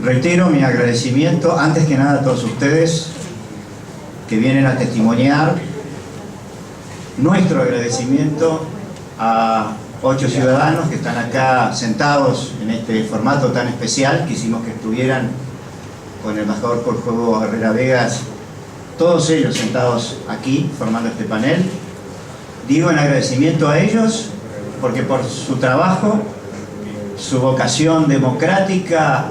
Reitero mi agradecimiento, antes que nada a todos ustedes que vienen a testimoniar nuestro agradecimiento a 8 ciudadanos que están acá sentados en este formato tan especial. Quisimos que estuvieran con el embajador Jorge Hugo Herrera Vegas, todos ellos sentados aquí formando este panel. Digo en agradecimiento a ellos porque por su trabajo, su vocación democrática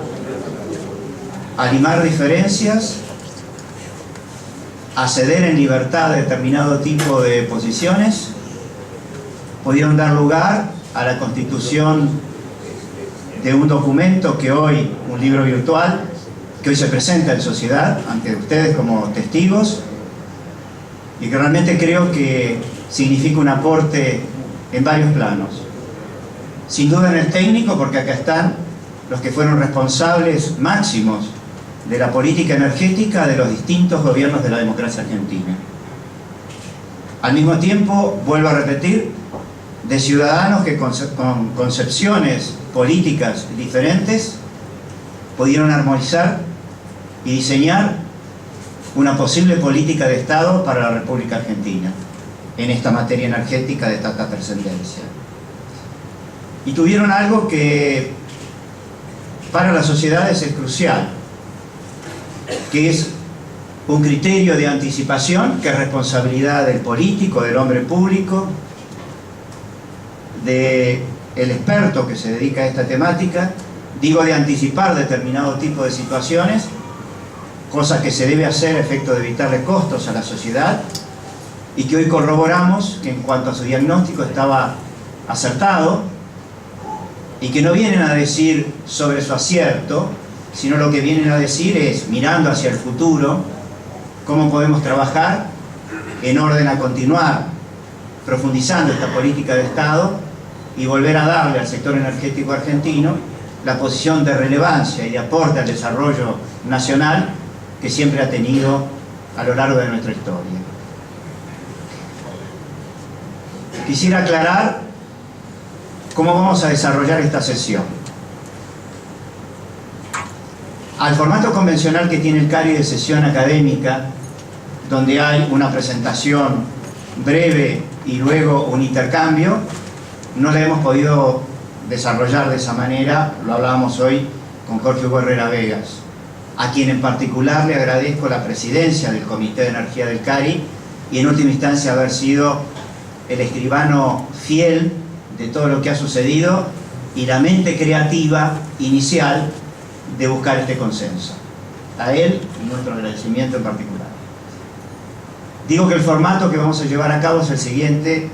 a limar diferencias, a ceder en libertad a determinado tipo de posiciones, pudieron dar lugar a la constitución de un documento que hoy, un libro virtual, que hoy se presenta en sociedad ante ustedes como testigos, y que realmente creo que significa un aporte en varios planos. Sin duda en el técnico, porque acá están los que fueron responsables máximos de la política energética de los distintos gobiernos de la democracia argentina. Al mismo tiempo, vuelvo a repetir, de ciudadanos que con concepciones políticas diferentes pudieron armonizar y diseñar una posible política de Estado para la República Argentina en esta materia energética de tanta trascendencia. Y tuvieron algo que para las sociedades es crucial, que es un criterio de anticipación, que es responsabilidad del político, del hombre público, del experto que se dedica a esta temática, digo de anticipar determinado tipo de situaciones, cosa que se debe hacer a efecto de evitarle costos a la sociedad, y que hoy corroboramos que en cuanto a su diagnóstico estaba acertado, y que no vienen a decir sobre su acierto, sino lo que vienen a decir es, mirando hacia el futuro, cómo podemos trabajar en orden a continuar profundizando esta política de Estado y volver a darle al sector energético argentino la posición de relevancia y de aporte al desarrollo nacional que siempre ha tenido a lo largo de nuestra historia. Quisiera aclarar cómo vamos a desarrollar esta sesión. Al formato convencional que tiene el CARI de sesión académica, donde hay una presentación breve y luego un intercambio, no la hemos podido desarrollar de esa manera. Lo hablábamos hoy con Jorge Hugo Herrera Vegas, a quien en particular le agradezco la presidencia del Comité de Energía del CARI y en última instancia haber sido el escribano fiel de todo lo que ha sucedido y la mente creativa inicial de buscar este consenso. A él nuestro agradecimiento en particular. Digo que el formato que vamos a llevar a cabo es el siguiente.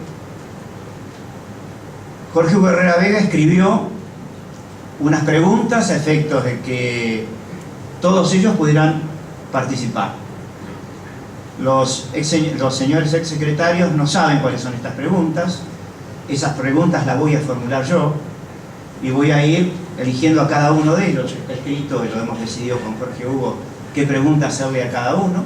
Jorge Hugo Herrera Vega escribió unas preguntas a efectos de que todos ellos pudieran participar. Los señores exsecretarios no saben cuáles son estas preguntas. Esas preguntas las voy a formular yo y voy a ir eligiendo a cada uno de ellos. Está escrito y lo hemos decidido con Jorge Hugo qué preguntas hacerle a cada uno,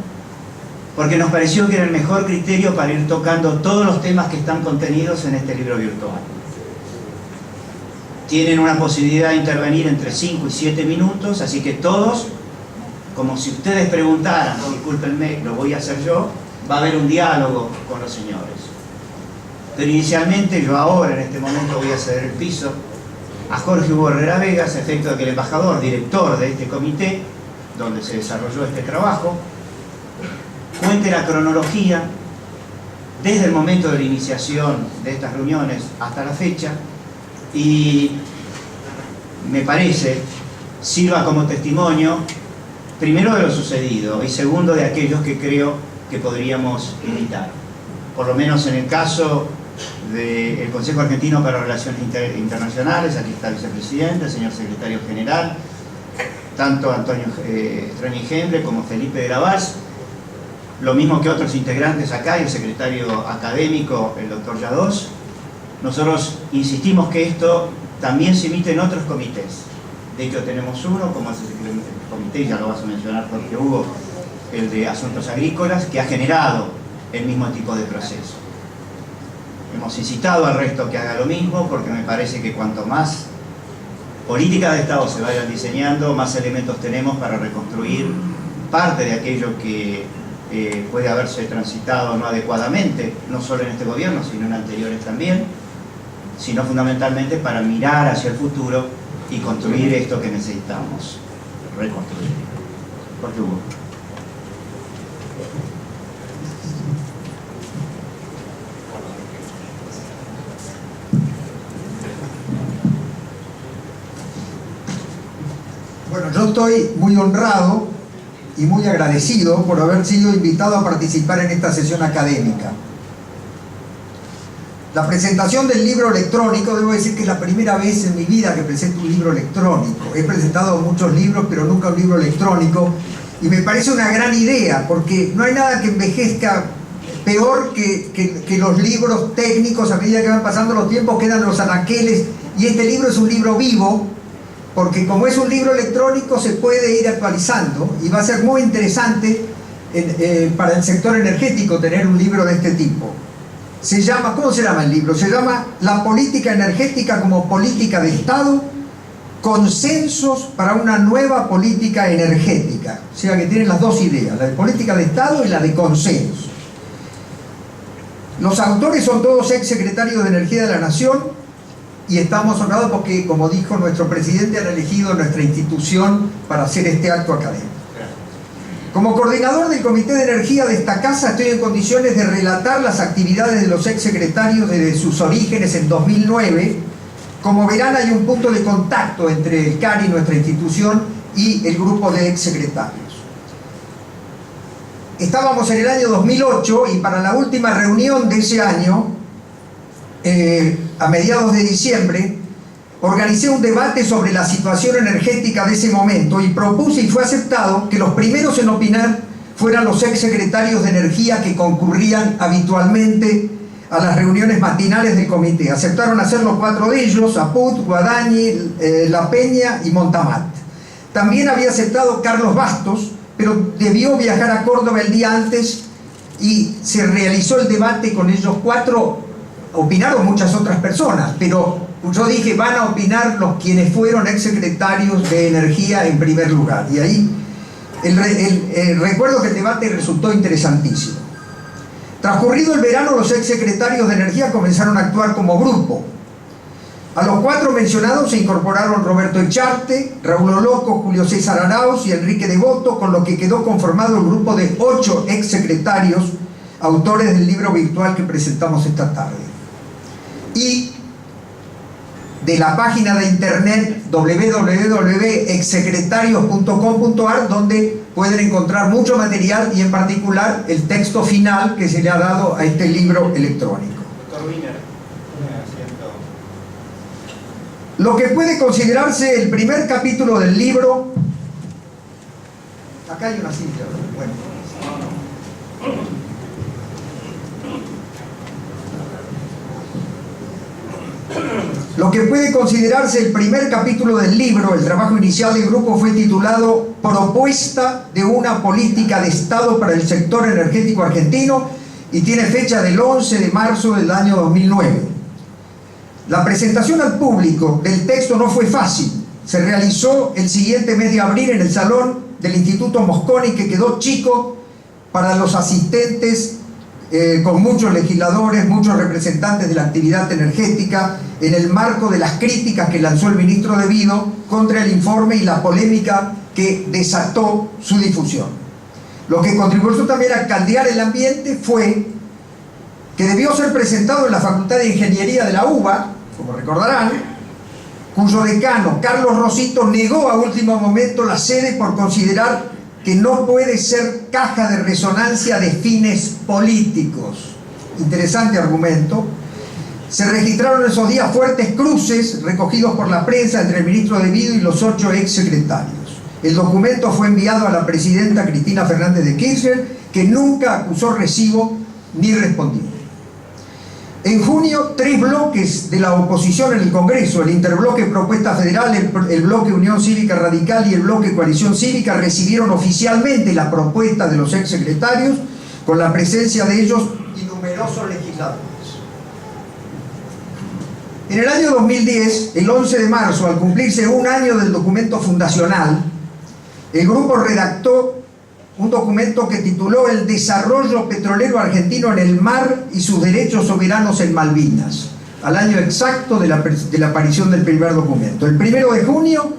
porque nos pareció que era el mejor criterio para ir tocando todos los temas que están contenidos en este libro virtual. Tienen una posibilidad de intervenir entre 5 y 7 minutos, así que todos, como si ustedes preguntaran, no, discúlpenme, lo voy a hacer yo, va a haber un diálogo con los señores. Pero inicialmente, yo ahora, en este momento, voy a ceder el piso a Jorge Hugo Herrera Vegas, a efecto de que el embajador, director de este comité, donde se desarrolló este trabajo, cuente la cronología desde el momento de la iniciación de estas reuniones hasta la fecha, y me parece sirva como testimonio, primero de lo sucedido y segundo de aquellos que creo que podríamos imitar. Por lo menos en el caso del Consejo Argentino para Relaciones Internacionales, aquí está el vicepresidente, el señor secretario general, tanto Antonio Streni como Felipe de la Valls, lo mismo que otros integrantes acá, y el secretario académico, el doctor Yadós. Nosotros insistimos que esto también se emite en otros comités. De hecho tenemos uno, como es el comité, ya lo vas a mencionar Jorge Hugo, el de Asuntos Agrícolas, que ha generado el mismo tipo de proceso. Hemos incitado al resto que haga lo mismo, porque me parece que cuanto más políticas de Estado se vayan diseñando, más elementos tenemos para reconstruir parte de aquello que puede haberse transitado no adecuadamente, no solo en este gobierno, sino en anteriores también, sino fundamentalmente para mirar hacia el futuro y construir esto que necesitamos reconstruir. Jorge Hugo. Bueno, yo estoy muy honrado y muy agradecido por haber sido invitado a participar en esta sesión académica. La presentación del libro electrónico, debo decir que es la primera vez en mi vida que presento un libro electrónico. He presentado muchos libros, pero nunca un libro electrónico, y me parece una gran idea, porque no hay nada que envejezca peor que los libros técnicos. A medida que van pasando los tiempos quedan los anaqueles, y este libro es un libro vivo, porque como es un libro electrónico se puede ir actualizando, y va a ser muy interesante para el sector energético tener un libro de este tipo. Se llama, ¿cómo se llama el libro? Se llama La política energética como política de Estado, consensos para una nueva política energética. O sea que tienen las dos ideas, la de política de Estado y la de consenso. Los autores son todos exsecretarios de Energía de la Nación, y estamos honrados porque, como dijo nuestro presidente, han elegido nuestra institución para hacer este acto académico. Como coordinador del Comité de Energía de esta casa, estoy en condiciones de relatar las actividades de los exsecretarios desde sus orígenes en 2009. Como verán, hay un punto de contacto entre el CARI, nuestra institución, y el grupo de exsecretarios. Estábamos en el año 2008 y para la última reunión de ese año, a mediados de diciembre, organicé un debate sobre la situación energética de ese momento y propuse, y fue aceptado, que los primeros en opinar fueran los exsecretarios de Energía que concurrían habitualmente a las reuniones matinales del comité. Aceptaron hacerlo 4 de ellos: Apud, Guadañi, La Peña y Montamat. También había aceptado Carlos Bastos, pero debió viajar a Córdoba el día antes y se realizó el debate con ellos 4. Opinaron muchas otras personas, pero yo dije, van a opinar los quienes fueron exsecretarios de Energía en primer lugar. Y ahí recuerdo que el debate resultó interesantísimo. Transcurrido el verano, los exsecretarios de Energía comenzaron a actuar como grupo. A los 4 mencionados se incorporaron Roberto Echarte, Raúl Oloco, Julio César Arauz y Enrique Devoto, con lo que quedó conformado el grupo de 8 exsecretarios, autores del libro virtual que presentamos esta tarde. Y de la página de internet www.exsecretarios.com.ar, donde pueden encontrar mucho material y en particular el texto final que se le ha dado a este libro electrónico. Doctor Wiener, lo que puede considerarse el primer capítulo del libro. Acá hay una silla, bueno. Lo que puede considerarse el primer capítulo del libro, el trabajo inicial del grupo, fue titulado Propuesta de una política de Estado para el sector energético argentino, y tiene fecha del 11 de marzo del año 2009. La presentación al público del texto no fue fácil. Se realizó el siguiente mes de abril en el salón del Instituto Mosconi, que quedó chico para los asistentes, con muchos legisladores, muchos representantes de la actividad energética, en el marco de las críticas que lanzó el ministro De Vido contra el informe y la polémica que desató su difusión. Lo que contribuyó también a caldear el ambiente fue que debió ser presentado en la Facultad de Ingeniería de la UBA, como recordarán, cuyo decano, Carlos Rosito, negó a último momento la sede por considerar que no puede ser caja de resonancia de fines políticos. Interesante argumento. Se registraron esos días fuertes cruces recogidos por la prensa entre el ministro De Vido y los 8 exsecretarios. El documento fue enviado a la presidenta Cristina Fernández de Kirchner, que nunca acusó recibo ni respondió. En junio, 3 bloques de la oposición en el Congreso, el Interbloque Propuesta Federal, el Bloque Unión Cívica Radical y el Bloque Coalición Cívica, recibieron oficialmente la propuesta de los exsecretarios, con la presencia de ellos y numerosos legisladores. En el año 2010, el 11 de marzo, al cumplirse un año del documento fundacional, el grupo redactó un documento que tituló El desarrollo petrolero argentino en el mar y sus derechos soberanos en Malvinas, al año exacto de la aparición del primer documento. El 1 de junio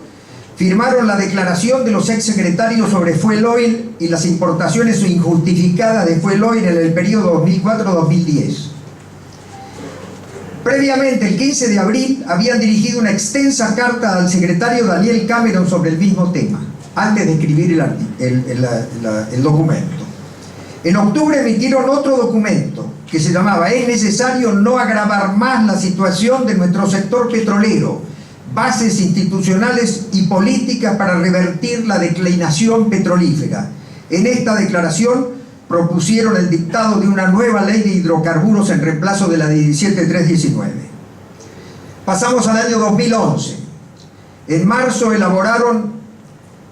firmaron la declaración de los exsecretarios sobre fuel oil y las importaciones injustificadas de fuel oil en el periodo 2004-2010. Previamente, el 15 de abril, habían dirigido una extensa carta al secretario Daniel Cameron sobre el mismo tema, antes de escribir el documento. En octubre emitieron otro documento que se llamaba Es necesario no agravar más la situación de nuestro sector petrolero, bases institucionales y políticas para revertir la declinación petrolífera. En esta declaración propusieron el dictado de una nueva ley de hidrocarburos en reemplazo de la de 17.319. Pasamos al año 2011. En marzo elaboraron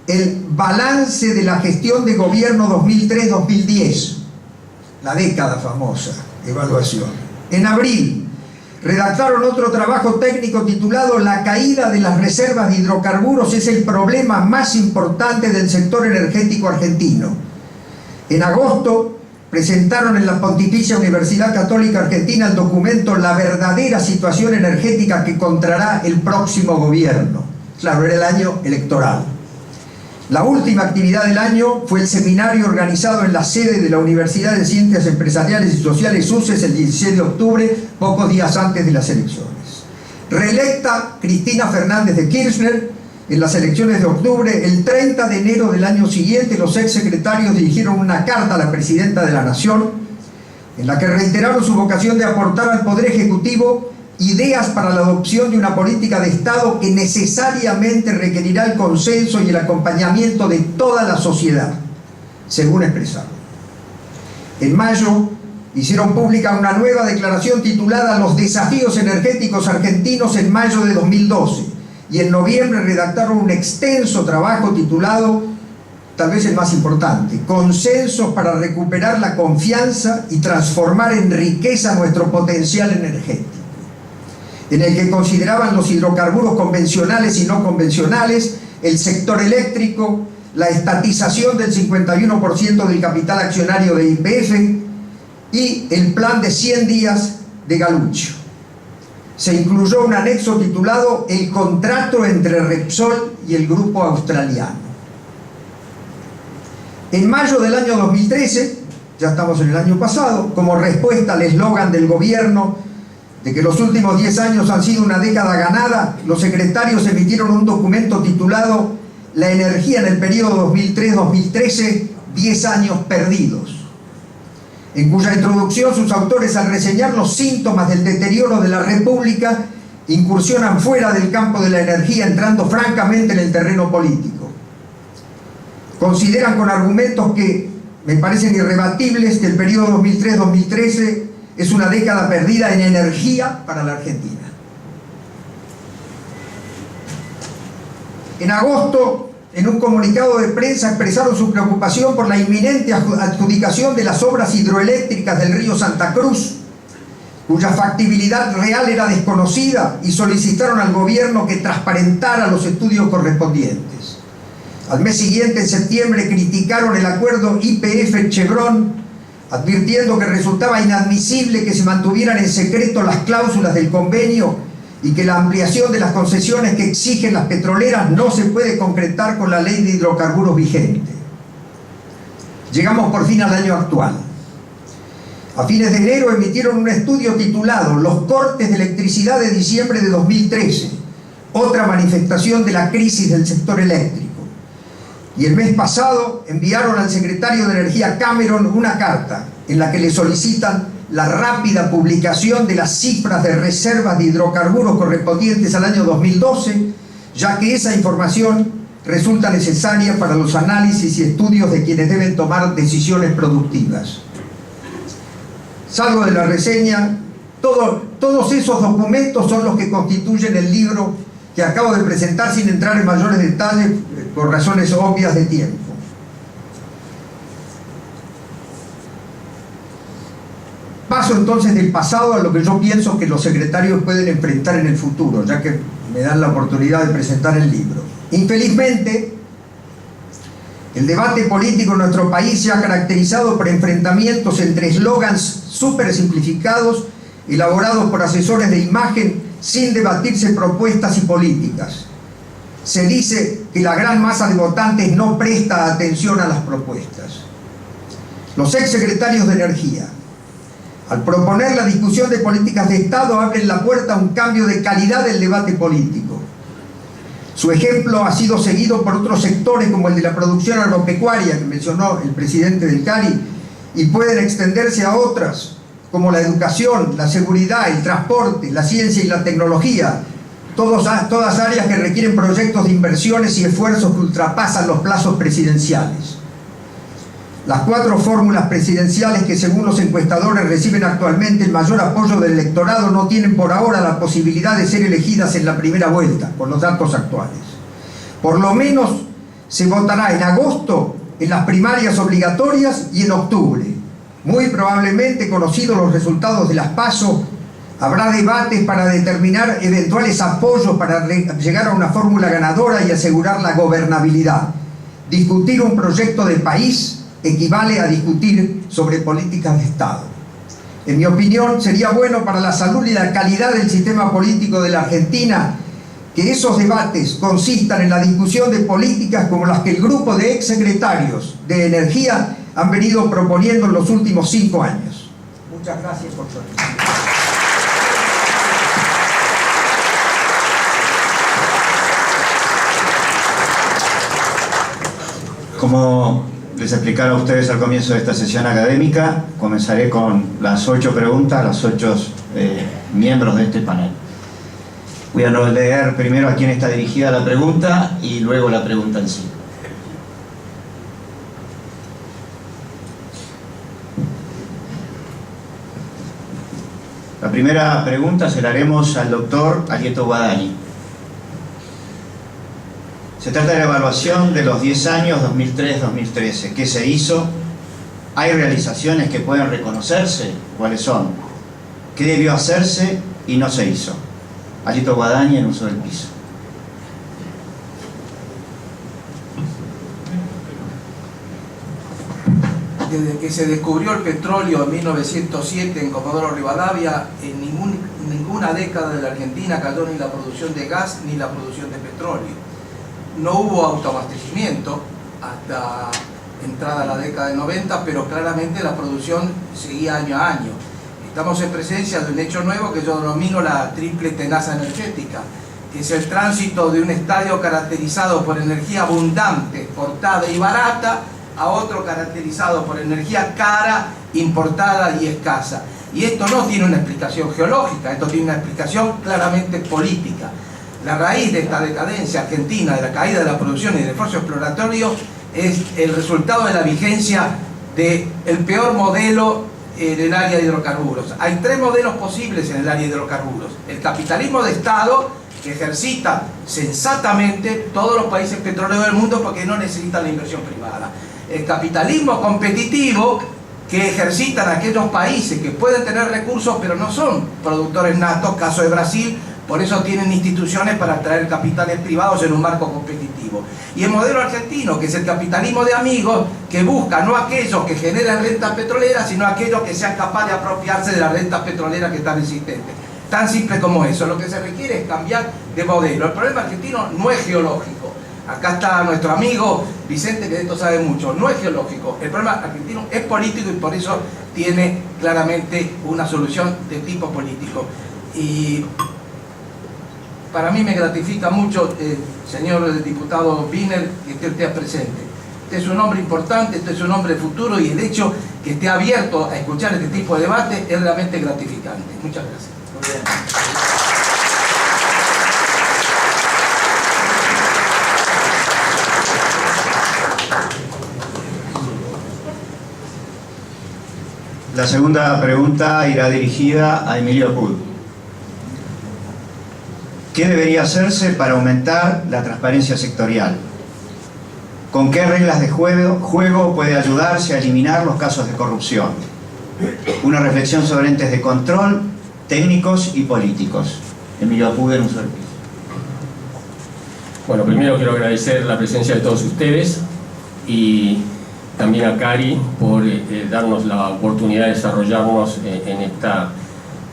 el balance de la gestión de gobierno 2003-2010, la década famosa, evaluación. En abril redactaron otro trabajo técnico titulado La caída de las reservas de hidrocarburos es el problema más importante del sector energético argentino. En agosto presentaron en la Pontificia Universidad Católica Argentina el documento La verdadera situación energética que encontrará el próximo gobierno. Claro, era el año electoral. La última actividad del año fue el seminario organizado en la sede de la Universidad de Ciencias Empresariales y Sociales UCES el 16 de octubre, pocos días antes de las elecciones. Reelecta Cristina Fernández de Kirchner en las elecciones de octubre, el 30 de enero del año siguiente, los exsecretarios dirigieron una carta a la Presidenta de la Nación en la que reiteraron su vocación de aportar al Poder Ejecutivo ideas para la adopción de una política de Estado que necesariamente requerirá el consenso y el acompañamiento de toda la sociedad, según expresaron. En mayo hicieron pública una nueva declaración titulada Los desafíos energéticos argentinos en mayo de 2012 y en noviembre redactaron un extenso trabajo titulado, tal vez el más importante, Consensos para recuperar la confianza y transformar en riqueza nuestro potencial energético, en el que consideraban los hidrocarburos convencionales y no convencionales, el sector eléctrico, la estatización del 51% del capital accionario de YPF y el plan de 100 días de Galuccio. Se incluyó un anexo titulado El contrato entre Repsol y el grupo australiano. En mayo del año 2013, ya estamos en el año pasado, como respuesta al eslogan del gobierno de que los últimos 10 años han sido una década ganada, los secretarios emitieron un documento titulado La energía en el periodo 2003-2013, 10 años perdidos, en cuya introducción sus autores, al reseñar los síntomas del deterioro de la República, incursionan fuera del campo de la energía, entrando francamente en el terreno político. Consideran con argumentos que me parecen irrebatibles que el periodo 2003-2013 es una década perdida en energía para la Argentina. En agosto, en un comunicado de prensa, expresaron su preocupación por la inminente adjudicación de las obras hidroeléctricas del río Santa Cruz, cuya factibilidad real era desconocida, y solicitaron al gobierno que transparentara los estudios correspondientes. Al mes siguiente, en septiembre, criticaron el acuerdo YPF-Chevron, advirtiendo que resultaba inadmisible que se mantuvieran en secreto las cláusulas del convenio y que la ampliación de las concesiones que exigen las petroleras no se puede concretar con la ley de hidrocarburos vigente. Llegamos por fin al año actual. A fines de enero emitieron un estudio titulado Los cortes de electricidad de diciembre de 2013, otra manifestación de la crisis del sector eléctrico. Y el mes pasado enviaron al secretario de Energía Cameron una carta en la que le solicitan la rápida publicación de las cifras de reservas de hidrocarburos correspondientes al año 2012, ya que esa información resulta necesaria para los análisis y estudios de quienes deben tomar decisiones productivas. Salgo de la reseña, todos esos documentos son los que constituyen el libro que acabo de presentar sin entrar en mayores detalles por razones obvias de tiempo. Paso Paso entonces del pasado a lo que yo pienso que los secretarios pueden enfrentar en el futuro, ya que me dan la oportunidad de presentar el libro. Infelizmente, el debate político en nuestro país se ha caracterizado por enfrentamientos entre eslogans súper simplificados, elaborados por asesores de imagen, sin debatirse propuestas y políticas. Se dice que la gran masa de votantes no presta atención a las propuestas. Los exsecretarios de Energía, al proponer la discusión de políticas de Estado, abren la puerta a un cambio de calidad del debate político. Su ejemplo ha sido seguido por otros sectores como el de la producción agropecuaria, que mencionó el presidente del CARI, y pueden extenderse a otras, como la educación, la seguridad, el transporte, la ciencia y la tecnología, todas áreas que requieren proyectos de inversiones y esfuerzos que ultrapasan los plazos presidenciales. Las 4 fórmulas presidenciales que, según los encuestadores, reciben actualmente el mayor apoyo del electorado no tienen por ahora la posibilidad de ser elegidas en la primera vuelta, con los datos actuales. Por lo menos se votará en agosto en las primarias obligatorias y en octubre. Muy probablemente, conocidos los resultados de las PASO, habrá debates para determinar eventuales apoyos para llegar a una fórmula ganadora y asegurar la gobernabilidad. Discutir un proyecto de país equivale a discutir sobre políticas de Estado. En mi opinión, sería bueno para la salud y la calidad del sistema político de la Argentina que esos debates consistan en la discusión de políticas como las que el grupo de exsecretarios de Energía han venido proponiendo en los últimos 5 años. Muchas gracias por su atención. Como les explicara a ustedes al comienzo de esta sesión académica, comenzaré con las 8 preguntas, los 8 miembros de este panel. Voy a leer primero a quién está dirigida la pregunta y luego la pregunta en sí. La primera pregunta se la haremos al doctor Alieto Guadagni. Se trata de la evaluación de los 10 años 2003-2013. ¿Qué se hizo? ¿Hay realizaciones que pueden reconocerse? ¿Cuáles son? ¿Qué debió hacerse y no se hizo? Alieto Guadagni, en uso del piso. Desde que se descubrió el petróleo en 1907 en Comodoro Rivadavia, en ninguna década de la Argentina cayó ni la producción de gas ni la producción de petróleo. No hubo autoabastecimiento hasta entrada la década de 90, pero claramente la producción seguía año a año. Estamos en presencia de un hecho nuevo que yo denomino la triple tenaza energética, que es el tránsito de un estadio caracterizado por energía abundante, exportada y barata, a otro caracterizado por energía cara, importada y escasa. Y esto no tiene una explicación geológica, esto tiene una explicación claramente política. La raíz de esta decadencia argentina, de la caída de la producción y del esfuerzo exploratorio, es el resultado de la vigencia del peor modelo en el área de hidrocarburos. Hay 3 modelos posibles en el área de hidrocarburos. El capitalismo de Estado, que ejercita sensatamente todos los países petroleros del mundo porque no necesitan la inversión privada. El capitalismo competitivo, que ejercitan aquellos países que pueden tener recursos pero no son productores natos, caso de Brasil. Por eso tienen instituciones para atraer capitales privados en un marco competitivo. Y el modelo argentino, que es el capitalismo de amigos, que busca no aquellos que generan rentas petroleras, sino aquellos que sean capaces de apropiarse de las rentas petroleras que están existentes. Tan simple como eso. Lo que se requiere es cambiar de modelo. El problema argentino no es geológico. Acá está nuestro amigo Vicente, que de esto sabe mucho. No es geológico. El problema argentino es político y por eso tiene claramente una solución de tipo político. Y para mí me gratifica mucho, señor diputado Wiener, que esté usted presente. Este es un hombre importante, este es un hombre de futuro y el hecho que esté abierto a escuchar este tipo de debate es realmente gratificante. Muchas gracias. Muy bien. La segunda pregunta irá dirigida a Emilio Pud. ¿Qué debería hacerse para aumentar la transparencia sectorial? ¿Con qué reglas de juego puede ayudarse a eliminar los casos de corrupción? una reflexión sobre entes de control, técnicos y políticos. Emilio Puder, un solo piso. Bueno, primero quiero agradecer la presencia de todos ustedes y también a Cari por darnos la oportunidad de desarrollarnos en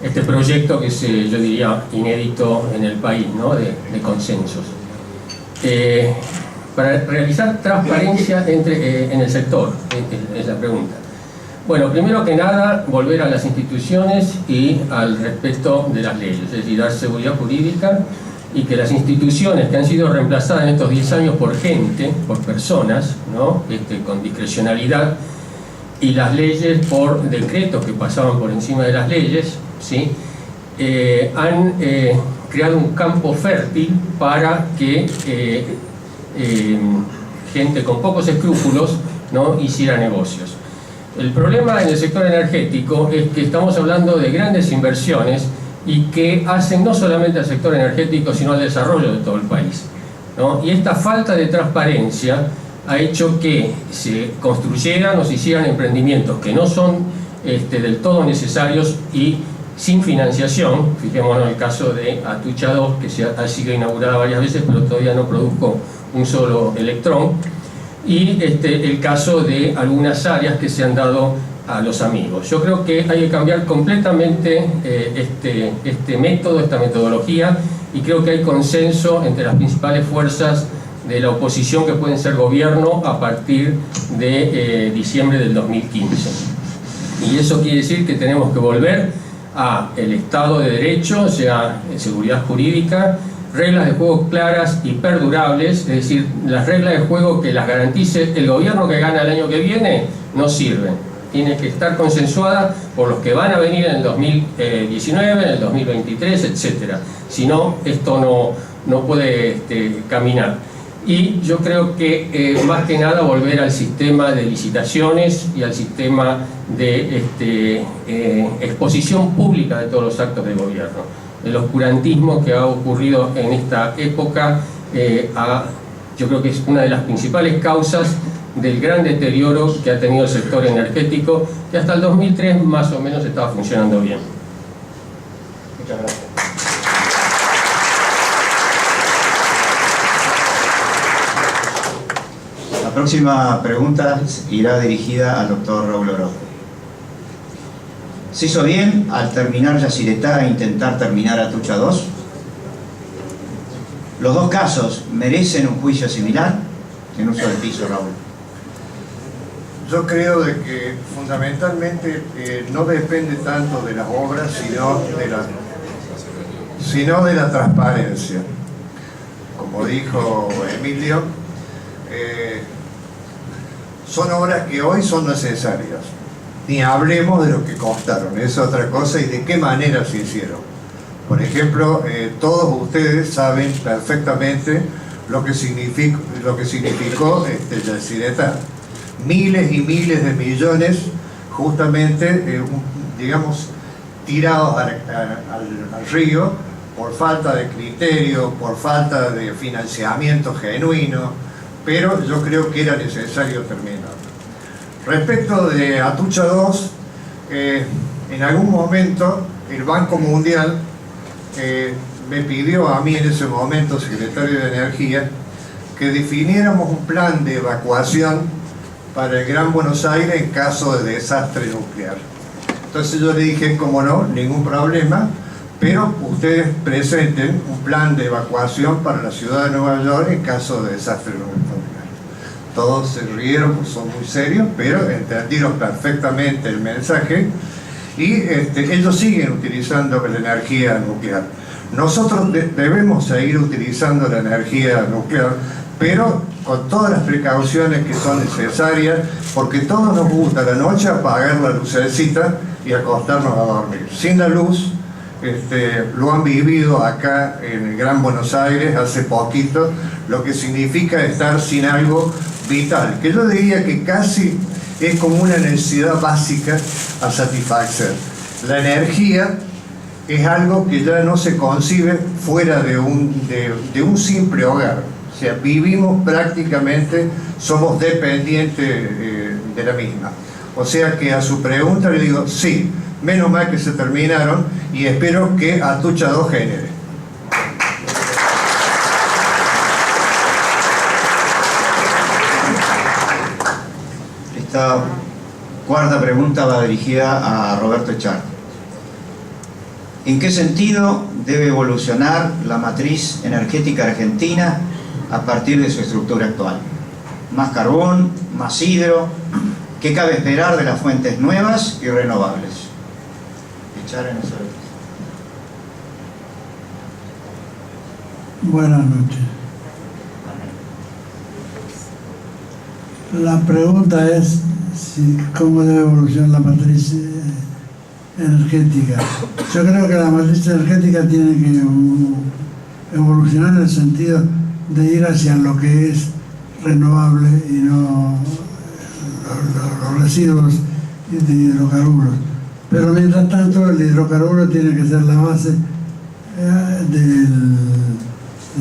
este proyecto que es, yo diría, inédito en el país, ¿no? de consensos. Para realizar transparencia en el sector, es la pregunta. Bueno, primero que nada, volver a las instituciones y al respeto de las leyes, es decir, dar seguridad jurídica y que las instituciones que han sido reemplazadas en estos 10 años por gente, por personas, ¿no? Con discrecionalidad, y las leyes por decretos que pasaban por encima de las leyes, ¿sí? Han creado un campo fértil para que gente con pocos escrúpulos, ¿no? hiciera negocios. El problema en el sector energético es que estamos hablando de grandes inversiones y que hacen no solamente al sector energético, sino al desarrollo de todo el país, ¿no? Y esta falta de transparencia ha hecho que se construyeran o se hicieran emprendimientos que no son del todo necesarios y sin financiación. Fijémonos en el caso de Atucha 2, que ha sido inaugurada varias veces, pero todavía no produjo un solo electrón. Y el caso de algunas áreas que se han dado a los amigos. Yo creo que hay que cambiar completamente este método, esta metodología, y creo que hay consenso entre las principales fuerzas de la oposición que pueden ser gobierno a partir de diciembre del 2015. Y eso quiere decir que tenemos que volver a el Estado de Derecho, o sea, seguridad jurídica, reglas de juego claras y perdurables, es decir, las reglas de juego que las garantice el gobierno que gana el año que viene no sirven. Tiene que estar consensuada por los que van a venir en el 2019, en el 2023, etc. Si no, esto no puede caminar. Y yo creo que más que nada volver al sistema de licitaciones y al sistema de exposición pública de todos los actos de gobierno. El oscurantismo que ha ocurrido en esta época yo creo que es una de las principales causas del gran deterioro que ha tenido el sector energético, que hasta el 2003 más o menos estaba funcionando bien. Muchas gracias. La próxima pregunta irá dirigida al doctor Raúl Orozco. ¿Se hizo bien al terminar Yacyretá e intentar terminar Atucha 2? ¿Los dos casos merecen un juicio similar? En uso del piso, Raúl. Yo creo de que fundamentalmente no depende tanto de las obras, sino de la transparencia. Como dijo Emilio, son obras que hoy son necesarias. Ni hablemos de lo que costaron, es otra cosa, y de qué manera se hicieron. Por ejemplo, todos ustedes saben perfectamente lo que significó Yacyretá. Miles y miles de millones justamente, digamos, tirados al río por falta de criterio, por falta de financiamiento genuino, pero yo creo que era necesario terminar. Respecto de Atucha 2, en algún momento el Banco Mundial me pidió a mí en ese momento, secretario de Energía, que definiéramos un plan de evacuación para el Gran Buenos Aires en caso de desastre nuclear. Entonces yo le dije, como no, ningún problema, pero ustedes presenten un plan de evacuación para la ciudad de Nueva York en caso de desastre nuclear. Todos se rieron, pues son muy serios, pero entendieron perfectamente el mensaje y ellos siguen utilizando la energía nuclear. Nosotros debemos seguir utilizando la energía nuclear, pero con todas las precauciones que son necesarias, porque todos nos gusta a la noche apagar la lucecita y acostarnos a dormir. Sin la luz, lo han vivido acá en el Gran Buenos Aires hace poquito, lo que significa estar sin algo vital, que yo diría que casi es como una necesidad básica a satisfacer. La energía es algo que ya no se concibe fuera de un simple hogar. O sea, vivimos prácticamente, somos dependientes de la misma. O sea que a su pregunta le digo, sí, menos mal que se terminaron y espero que Atucha 2 genere. Esta cuarta pregunta va dirigida a Roberto Echar. ¿En qué sentido debe evolucionar la matriz energética argentina a partir de su estructura actual? ¿Más carbón? ¿Más hidro? ¿Qué cabe esperar de las fuentes nuevas y renovables? Echar en eso. Buenas noches. La pregunta es cómo debe evolucionar la matriz energética. Yo creo que la matriz energética tiene que evolucionar en el sentido de ir hacia lo que es renovable y no los residuos de hidrocarburos. Pero mientras tanto el hidrocarburo tiene que ser la base de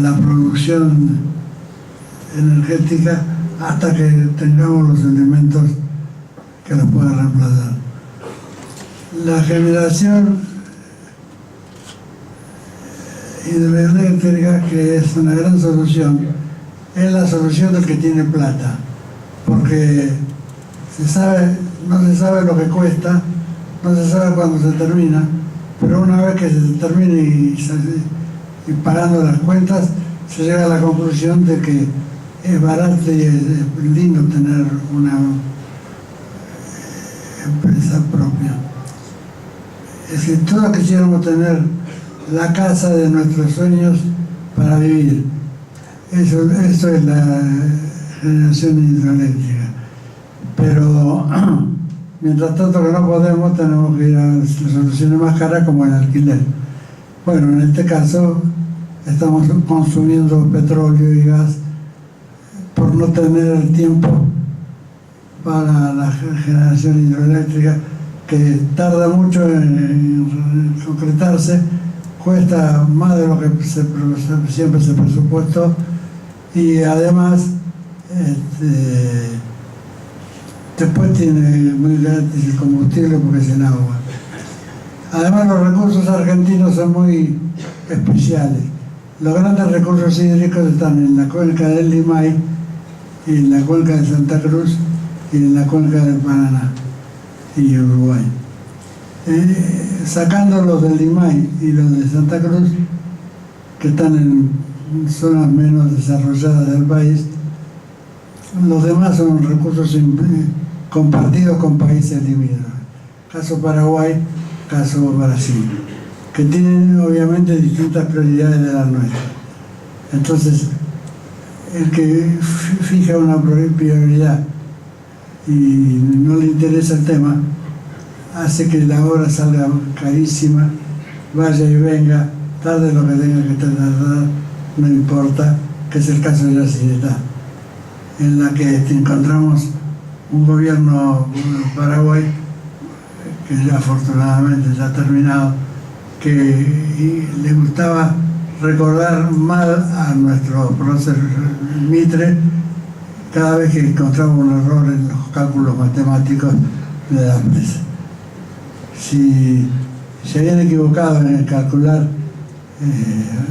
la producción energética hasta que tengamos los elementos que los puedan reemplazar. La generación hidroeléctrica, que es una gran solución, es la solución del que tiene plata, porque no se sabe lo que cuesta, no se sabe cuándo se termina, pero una vez que se termine y pagando las cuentas, se llega a la conclusión de que es barato y es lindo tener una empresa propia. Es que todos quisiéramos tener la casa de nuestros sueños para vivir. Eso es la generación hidroeléctrica. Pero mientras tanto que no podemos, tenemos que ir a las soluciones más caras como el alquiler. Bueno, en este caso estamos consumiendo petróleo y gas por no tener el tiempo para la generación hidroeléctrica, que tarda mucho en concretarse, cuesta más de lo que siempre se presupuestó, y además después tiene muy gratis el combustible porque es en agua. Además, los recursos argentinos son muy especiales. Los grandes recursos hídricos están en la cuenca del Limay, en la cuenca de Santa Cruz y en la cuenca del Paraná y Uruguay. Sacando los del Limay y los de Santa Cruz, que están en zonas menos desarrolladas del país, los demás son recursos compartidos con países limítrofes. Caso Paraguay, caso Brasil, que tienen obviamente distintas prioridades de las nuestras. Entonces, el que fija una prioridad y no le interesa el tema, hace que la obra salga carísima, vaya y venga, tarde lo que tenga que tardar, no importa, que es el caso de la Cinetá, en la que encontramos un gobierno Paraguay, que ya afortunadamente ya ha terminado, que le gustaba recordar mal a nuestro prócer Mitre cada vez que encontraba un error en los cálculos matemáticos de la empresa. Si se habían equivocado en calcular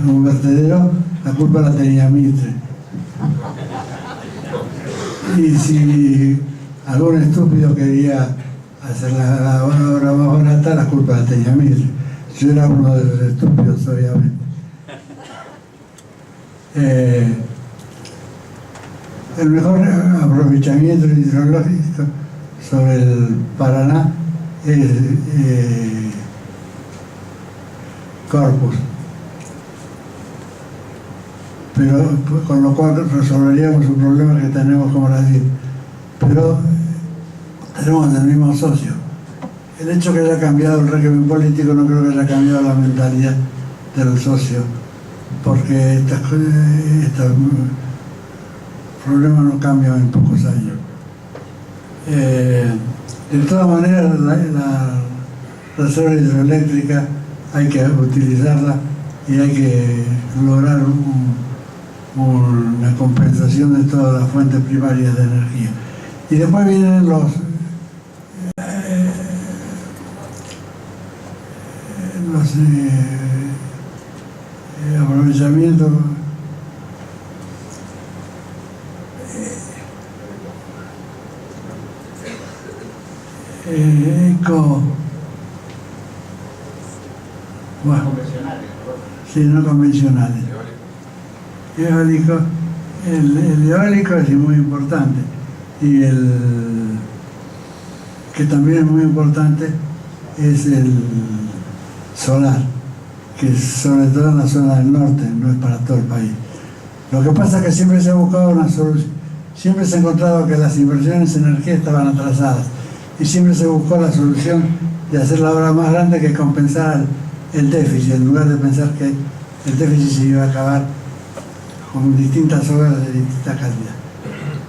un vertedero, la culpa la tenía Mitre. Y si algún estúpido quería hacer la obra más barata, la culpa la tenía Mitre. Yo era uno de los estúpidos, obviamente. El mejor aprovechamiento hidrológico sobre el Paraná es Corpus, pero con lo cual resolveríamos un problema que tenemos como Brasil, pero tenemos el mismo socio. El hecho que haya cambiado el régimen político no creo que haya cambiado la mentalidad del socio, porque estos problemas no cambian en pocos años. De todas maneras, la reserva hidroeléctrica hay que utilizarla y hay que lograr una compensación de todas las fuentes primarias de energía. Y después vienen bueno, sí, no convencionales. Eólico, el eólico es muy importante, y el que también es muy importante es el solar, que sobre todo en la zona del norte, no es para todo el país. Lo que pasa es que siempre se ha buscado una solución, siempre se ha encontrado que las inversiones en energía estaban atrasadas, y siempre se buscó la solución de hacer la obra más grande que compensar el déficit, en lugar de pensar que el déficit se iba a acabar con distintas obras de distinta calidad.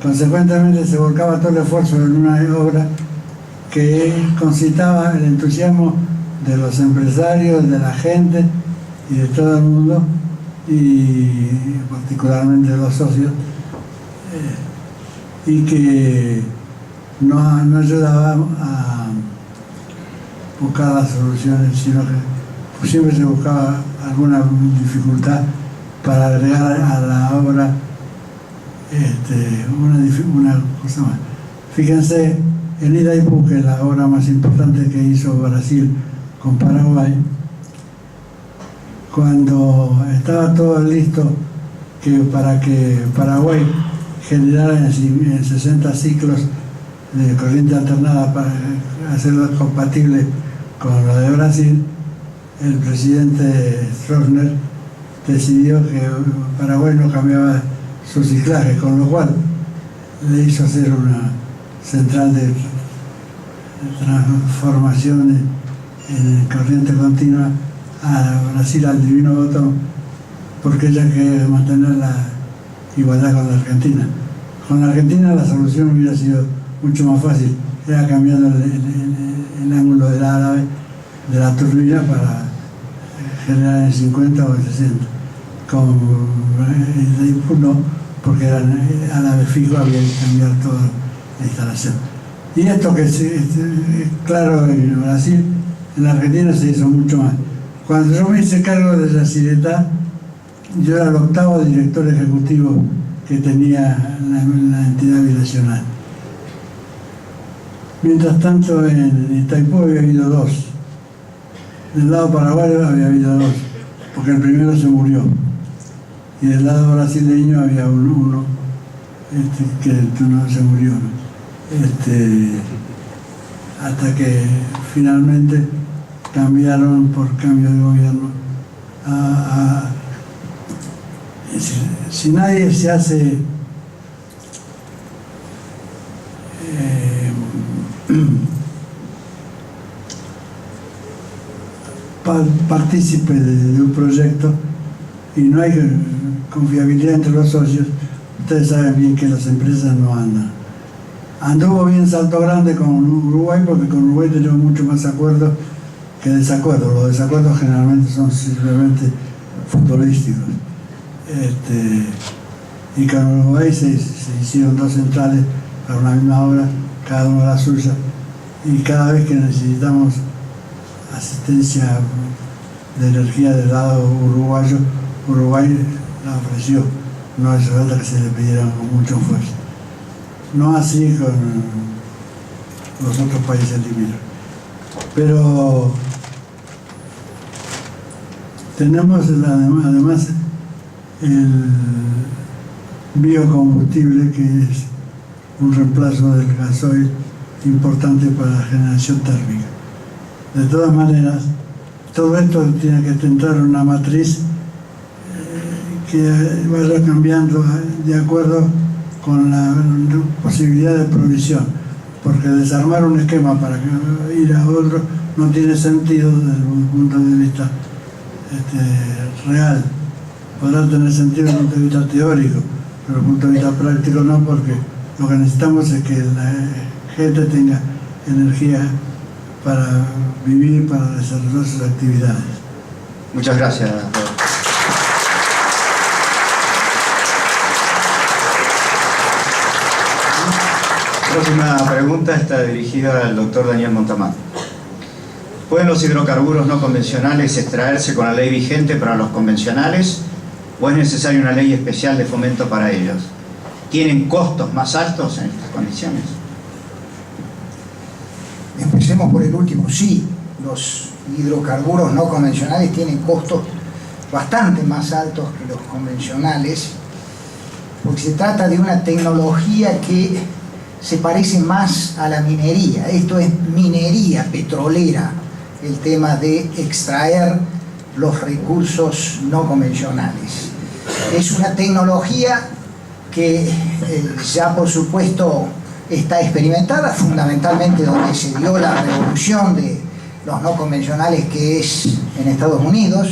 Consecuentemente se volcaba todo el esfuerzo en una obra que concitaba el entusiasmo de los empresarios, de la gente y de todo el mundo, y particularmente de los socios, y que no ayudaba a buscar las soluciones, sino que siempre se buscaba alguna dificultad para agregar a la obra una cosa más. Fíjense, en Itaipu, que es la obra más importante que hizo Brasil con Paraguay, cuando estaba todo listo para que Paraguay generara en 60 ciclos de corriente alternada para hacerlo compatible con lo de Brasil, el presidente Stroessner decidió que Paraguay no cambiaba su ciclaje, con lo cual le hizo hacer una central de transformación en corriente continua a Brasil, al Divino Botón, porque ella quería mantener la igualdad con la Argentina. Con la Argentina la solución hubiera sido mucho más fácil, era cambiando el ángulo del árabe de la turbina para generar en 50 o en 60. Con el Itaipu no, porque era árabe fijo, había que cambiar toda la instalación. Y esto que es claro en Brasil, en la Argentina se hizo mucho más. Cuando yo me hice cargo de la Yacyretá, yo era el 8º director ejecutivo que tenía la entidad binacional. Mientras tanto, en Itaipu había habido 2. Del lado paraguayo había habido 2, porque el primero se murió. Y del lado brasileño había uno que no se murió. Hasta que finalmente cambiaron por cambio de gobierno. Si nadie se hace partícipe de un proyecto y no hay confiabilidad entre los socios, ustedes saben bien que las empresas no andan. Anduvo bien Salto Grande con Uruguay, porque con Uruguay tenemos mucho más acuerdos que desacuerdos. Los desacuerdos generalmente son simplemente futbolísticos. Y con Uruguay se hicieron 2 centrales para una misma obra, cada una la suya, y cada vez que necesitamos asistencia de energía del lado uruguayo, Uruguay la ofreció, no hace falta que se le pidiera con mucho esfuerzo. No así con los otros países limítrofes. Pero tenemos además el biocombustible, que es un reemplazo del gasoil importante para la generación térmica. De todas maneras, todo esto tiene que entrar en una matriz que vaya cambiando de acuerdo con la posibilidad de provisión, porque desarmar un esquema para ir a otro no tiene sentido desde un punto de vista real. Podrá tener sentido desde un punto de vista teórico, pero desde un punto de vista práctico no, porque lo que necesitamos es que la gente tenga energía para vivir, para desarrollar sus actividades. Muchas gracias, doctor. La próxima pregunta está dirigida al doctor Daniel Montamán. ¿Pueden los hidrocarburos no convencionales extraerse con la ley vigente para los convencionales o es necesaria una ley especial de fomento para ellos? ¿Tienen costos más altos en estas condiciones? comencemos por el último. Sí, los hidrocarburos no convencionales tienen costos bastante más altos que los convencionales, porque se trata de una tecnología que se parece más a la minería. Esto es minería petrolera, el tema de extraer los recursos no convencionales. Es una tecnología que ya por supuesto está experimentada, fundamentalmente donde se dio la revolución de los no convencionales, que es en Estados Unidos,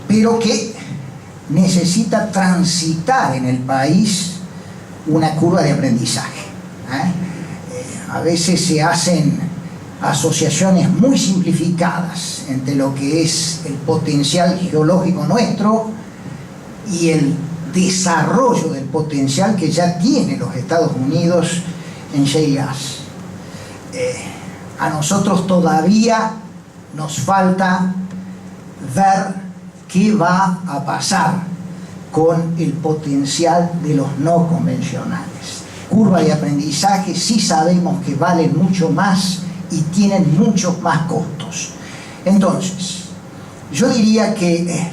pero que necesita transitar en el país una curva de aprendizaje. A veces se hacen asociaciones muy simplificadas entre lo que es el potencial geológico nuestro y el desarrollo del potencial que ya tiene los Estados Unidos en shale gas. A nosotros todavía nos falta ver qué va a pasar con el potencial de los no convencionales. Curva de aprendizaje, sí sabemos que valen mucho más y tienen muchos más costos. Entonces, yo diría que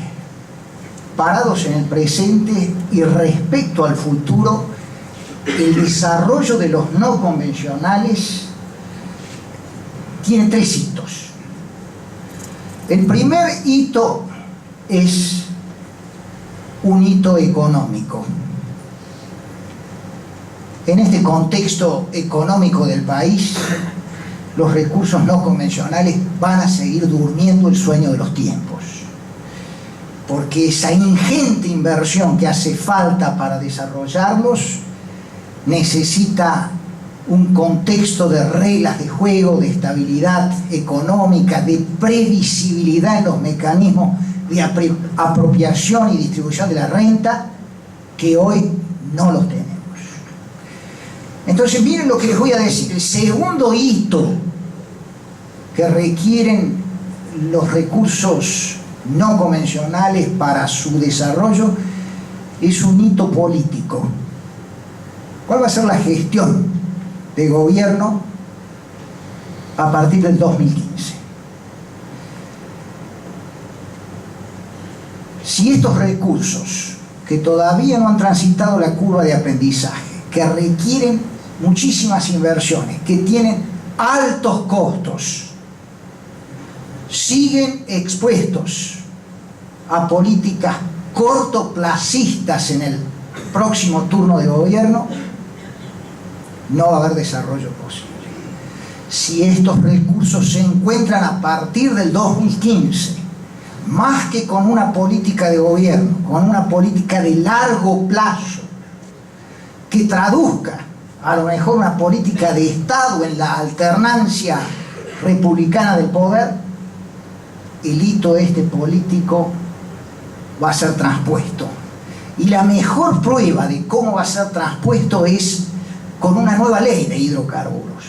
parados en el presente y respecto al futuro, el desarrollo de los no convencionales tiene 3 hitos. El primer hito es un hito económico. En este contexto económico del país, los recursos no convencionales van a seguir durmiendo el sueño de los tiempos, porque esa ingente inversión que hace falta para desarrollarlos necesita un contexto de reglas de juego, de estabilidad económica, de previsibilidad en los mecanismos de apropiación y distribución de la renta, que hoy no los tenemos. Entonces miren lo que les voy a decir. El segundo hito que requieren los recursos no convencionales para su desarrollo es un hito político. ¿Cuál va a ser la gestión de gobierno a partir del 2015? Si estos recursos que todavía no han transitado la curva de aprendizaje, que requieren muchísimas inversiones, que tienen altos costos, siguen expuestos a políticas cortoplacistas en el próximo turno de gobierno, no va a haber desarrollo posible. Si estos recursos se encuentran a partir del 2015, más que con una política de gobierno, con una política de largo plazo, que traduzca a lo mejor una política de Estado en la alternancia republicana del poder, el hito este político va a ser transpuesto. Y la mejor prueba de cómo va a ser transpuesto es con una nueva ley de hidrocarburos.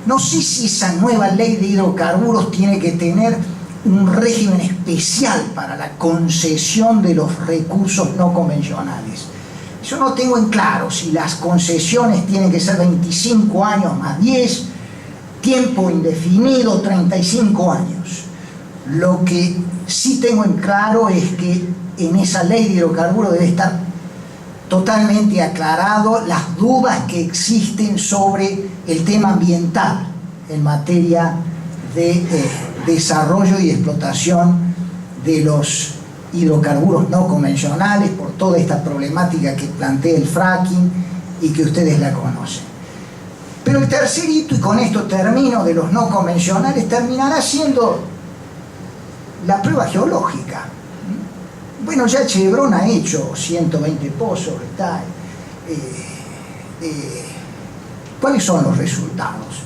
No sé si esa nueva ley de hidrocarburos tiene que tener un régimen especial para la concesión de los recursos no convencionales. Yo no tengo en claro si las concesiones tienen que ser 25 años más 10, tiempo indefinido, 35 años. Lo que sí tengo en claro es que en esa ley de hidrocarburos debe estar totalmente aclarado las dudas que existen sobre el tema ambiental en materia de desarrollo y explotación de los hidrocarburos no convencionales, por toda esta problemática que plantea el fracking y que ustedes la conocen. Pero el tercer hito, y con esto termino, de los no convencionales, terminará siendo la prueba geológica. Bueno, ya Chevron ha hecho 120 pozos, ¿verdad? ¿Cuáles son los resultados?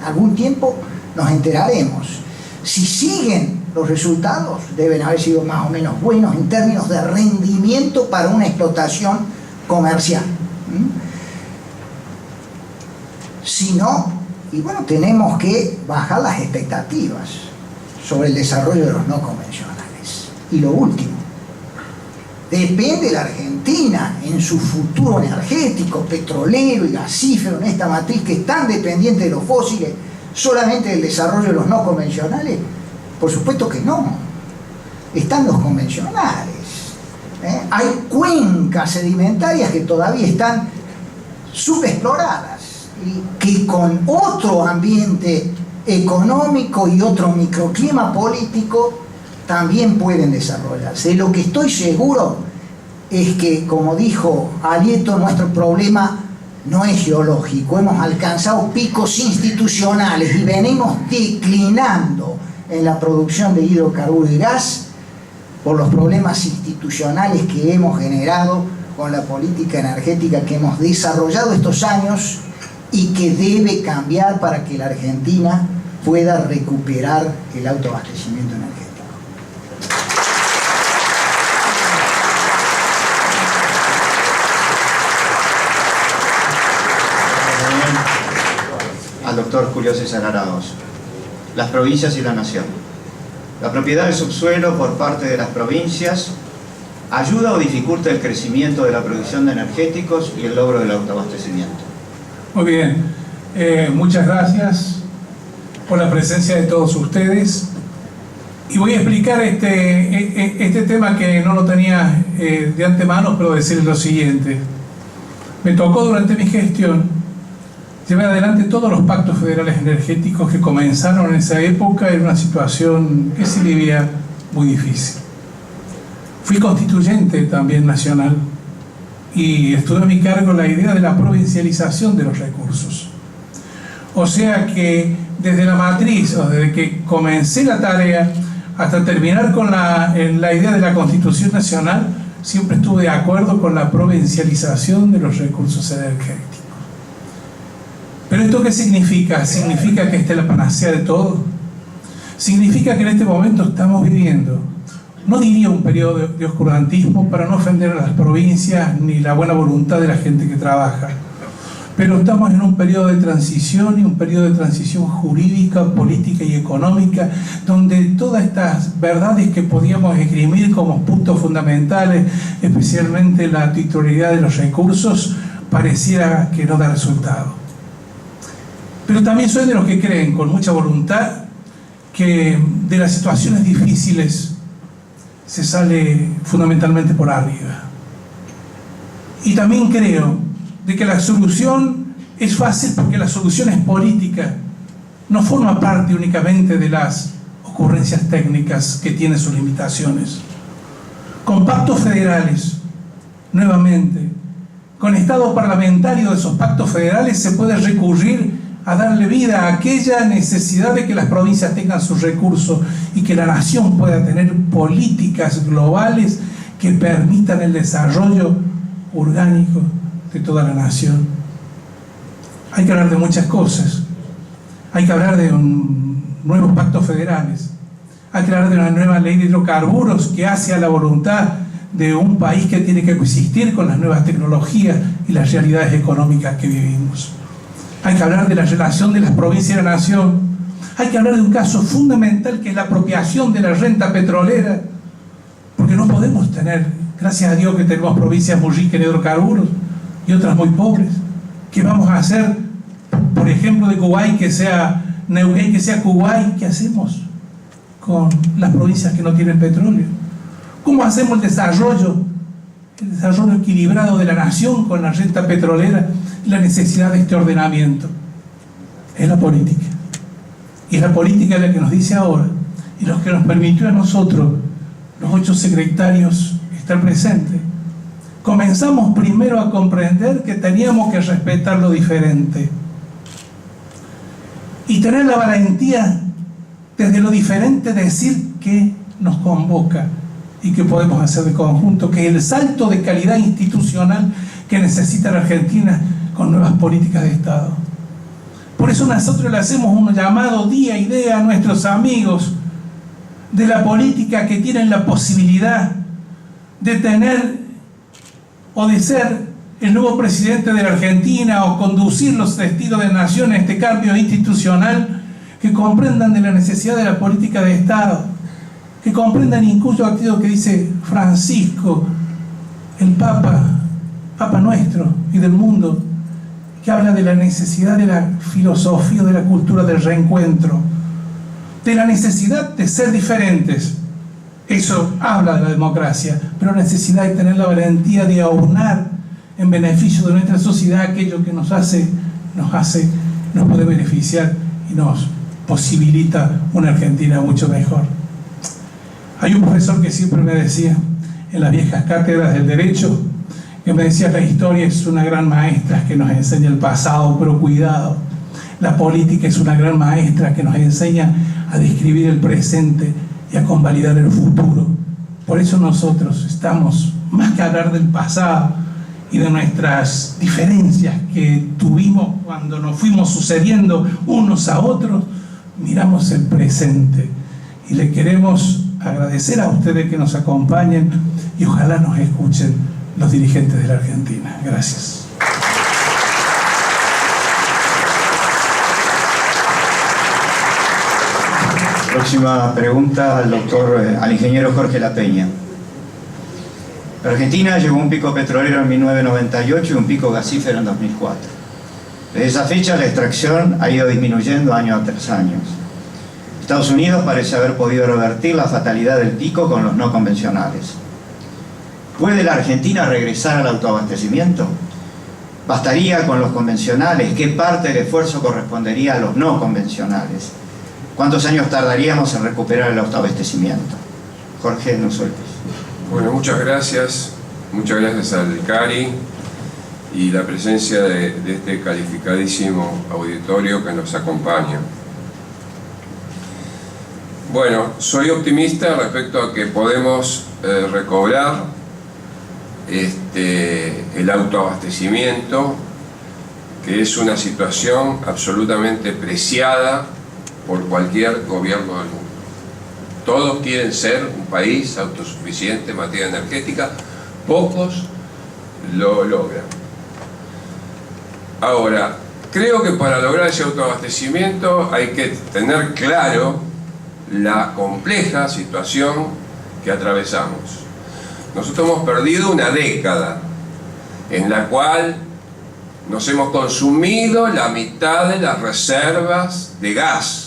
Algún tiempo nos enteraremos. Si siguen los resultados, deben haber sido más o menos buenos en términos de rendimiento para una explotación comercial. Si no, y bueno, tenemos que bajar las expectativas sobre el desarrollo de los no convencionales. Y lo último, depende la Argentina en su futuro energético, petrolero y gasífero, en esta matriz que es tan dependiente de los fósiles, solamente del desarrollo de los no convencionales? Por supuesto que no. Están los convencionales. Hay cuencas sedimentarias que todavía están subexploradas y que con otro ambiente económico y otro microclima político también pueden desarrollarse. Lo que estoy seguro es que, como dijo Alieto, nuestro problema no es geológico. Hemos alcanzado picos institucionales y venimos declinando en la producción de hidrocarburos y gas por los problemas institucionales que hemos generado con la política energética que hemos desarrollado estos años y que debe cambiar para que la Argentina pueda recuperar el autoabastecimiento energético. Al doctor Julio César Araos. Las provincias y la nación. La propiedad del subsuelo por parte de las provincias ayuda o dificulta el crecimiento de la producción de energéticos y el logro del autoabastecimiento. Muy bien, muchas gracias por la presencia de todos ustedes. Y voy a explicar este tema que no lo tenía de antemano, pero decirles lo siguiente. Me tocó durante mi gestión llevar adelante todos los pactos federales energéticos que comenzaron en esa época en una situación que se vivía muy difícil. Fui constituyente también nacional y estuve a mi cargo la idea de la provincialización de los recursos. O sea que desde la matriz, o desde que comencé la tarea hasta terminar con la idea de la Constitución Nacional, siempre estuve de acuerdo con la provincialización de los recursos energéticos. ¿Pero esto qué significa? ¿Significa que esta es la panacea de todo? Significa que en este momento estamos viviendo, no diría un periodo de oscurantismo para no ofender a las provincias ni la buena voluntad de la gente que trabaja, pero estamos en un periodo de transición y un periodo de transición jurídica, política y económica, donde todas estas verdades que podíamos esgrimir como puntos fundamentales, especialmente la titularidad de los recursos, pareciera que no da resultado. Pero también soy de los que creen con mucha voluntad que de las situaciones difíciles se sale fundamentalmente por arriba. Y también creo de que la solución es fácil porque la solución es política, no forma parte únicamente de las ocurrencias técnicas que tienen sus limitaciones. Con pactos federales, nuevamente, con estado parlamentario de esos pactos federales se puede recurrir a darle vida a aquella necesidad de que las provincias tengan sus recursos y que la nación pueda tener políticas globales que permitan el desarrollo orgánico de toda la nación. Hay que hablar de muchas cosas. Hay que hablar de nuevos pactos federales. Hay que hablar de una nueva ley de hidrocarburos que hace a la voluntad de un país que tiene que coexistir con las nuevas tecnologías y las realidades económicas que vivimos. Hay que hablar de la relación de las provincias y la nación. Hay que hablar de un caso fundamental que es la apropiación de la renta petrolera, porque no podemos tener, gracias a Dios que tenemos provincias muy ricas en hidrocarburos y otras muy pobres. ¿Qué vamos a hacer, por ejemplo, de Kuwait que sea Neuquén, que sea Kuwait? ¿Qué hacemos con las provincias que no tienen petróleo? ¿Cómo hacemos el desarrollo equilibrado de la nación con la renta petrolera y la necesidad de este ordenamiento? Es la política. Y es la política la que nos dice ahora, y lo que nos permitió a nosotros, los 8 secretarios, estar presentes. Comenzamos primero a comprender que teníamos que respetar lo diferente y tener la valentía desde lo diferente decir que nos convoca y que podemos hacer de conjunto, que es el salto de calidad institucional que necesita la Argentina con nuevas políticas de Estado. Por eso nosotros le hacemos un llamado día y día a nuestros amigos de la política que tienen la posibilidad de tener o de ser el nuevo presidente de la Argentina o conducir los destinos de la nación en este cambio institucional, que comprendan de la necesidad de la política de Estado, que comprendan incluso aquello que dice Francisco el Papa nuestro y del mundo, que habla de la necesidad de la filosofía, de la cultura del reencuentro, de la necesidad de ser diferentes. Eso habla de la democracia, pero la necesidad de tener la valentía de aunar en beneficio de nuestra sociedad aquello que nos puede beneficiar y nos posibilita una Argentina mucho mejor. Hay un profesor que siempre me decía, en las viejas cátedras del derecho, que me decía: la historia es una gran maestra que nos enseña el pasado, pero cuidado, la política es una gran maestra que nos enseña a describir el presente y a convalidar el futuro. Por eso nosotros estamos, más que hablar del pasado y de nuestras diferencias que tuvimos cuando nos fuimos sucediendo unos a otros, miramos el presente y le queremos agradecer a ustedes que nos acompañen y ojalá nos escuchen los dirigentes de la Argentina. Gracias. Próxima pregunta al ingeniero Jorge La Peña. Argentina llegó a un pico petrolero en 1998 y un pico gasífero en 2004. Desde esa fecha la extracción ha ido disminuyendo año tras año. Estados Unidos parece haber podido revertir la fatalidad del pico con los no convencionales. ¿Puede la Argentina regresar al autoabastecimiento? ¿Bastaría con los convencionales? ¿Qué parte del esfuerzo correspondería a los no convencionales? ¿Cuántos años tardaríamos en recuperar el autoabastecimiento? Jorge, no sueltes. Bueno, muchas gracias al CARI y la presencia de este calificadísimo auditorio que nos acompaña. Bueno, soy optimista respecto a que podemos recobrar el autoabastecimiento, que es una situación absolutamente preciada por cualquier gobierno del mundo. Todos quieren ser un país autosuficiente en materia energética, pocos lo logran. Ahora, creo que para lograr ese autoabastecimiento hay que tener claro la compleja situación que atravesamos. Nosotros hemos perdido una década en la cual nos hemos consumido la mitad de las reservas de gas.